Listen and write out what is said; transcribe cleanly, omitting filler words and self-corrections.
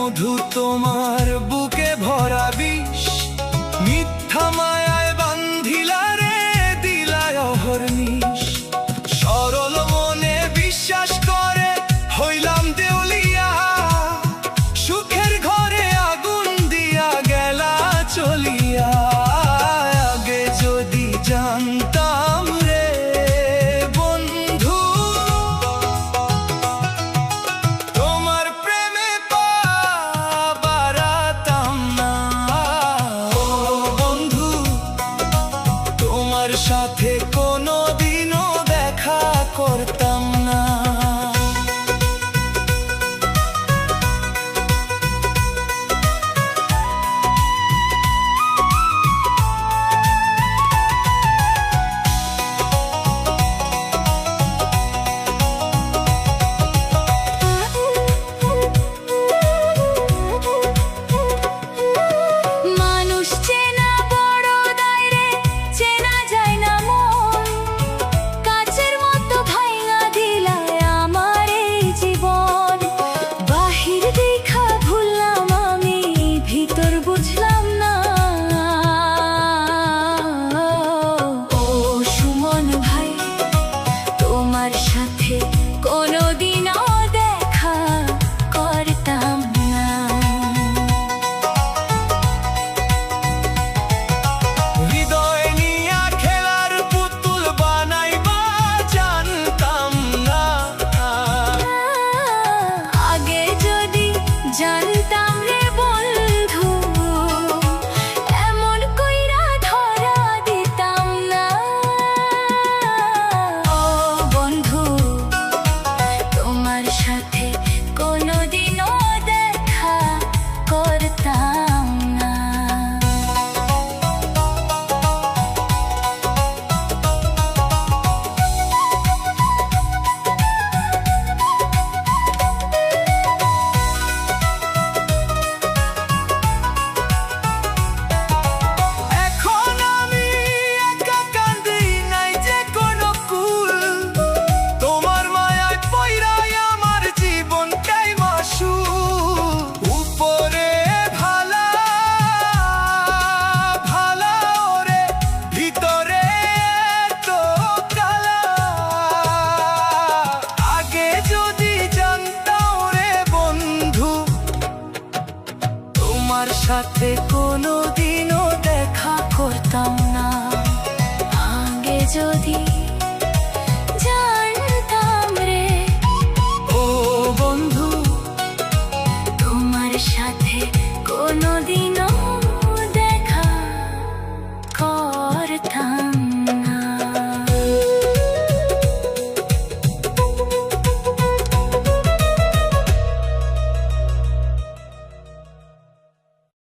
মধু তোমার বুকে ভরা বিষ, মিথ্যা মায়ায় বান্ধিলা রে দিলায় অহর্নিশ। সরল মনে বিশ্বাস করে হইলাম দেউলিয়া, সুখের ঘরে আগুন দিয়া গেলা চলিয়া। আগে যদি জানতাম রে বন্ধু, তোমার প্রেমে পা বাড়াতাম না। ও বন্ধু, তোমার সাথে কোনোদিনও দেখা করতাম না। মানুষ চেনা বড় দায় রে, চেনা যায় না মন। কাচের মতো ভাঙা দিলায় আমার এই জীবন। বাহির দেখা ভুললাম আমি, ভিতর বুঝলাম না। ও সুমন ভাই, তোমার সাথে কোনোদিনও দেখা করতাম না। হৃদয় নিয়া খেলার পুতুল বানাইবা জানতাম না। আগে যদি জানতাম রে বন্ধু, এমন কইরা ধরা দিতাম না। ও বন্ধু, তোমার সাথে কোনোদিনও দেখা করতাম না। এখন আমি একা কান্দি, নাই যে কোনো কুল। তোমার মায়ায় পইড়াই আমার জীবনটাই মাসুল। উপরে ভালা ভালা ওরে, ভিতরে তো কালা। আগে যদি জানতাম রে বন্ধু, তোমার সাথে কোনোদিনও দেখা করতাম না। আগে যদি জানতাম রে ও বন্ধু, তোমার সাথে কোনোদিনও দেখা করতাম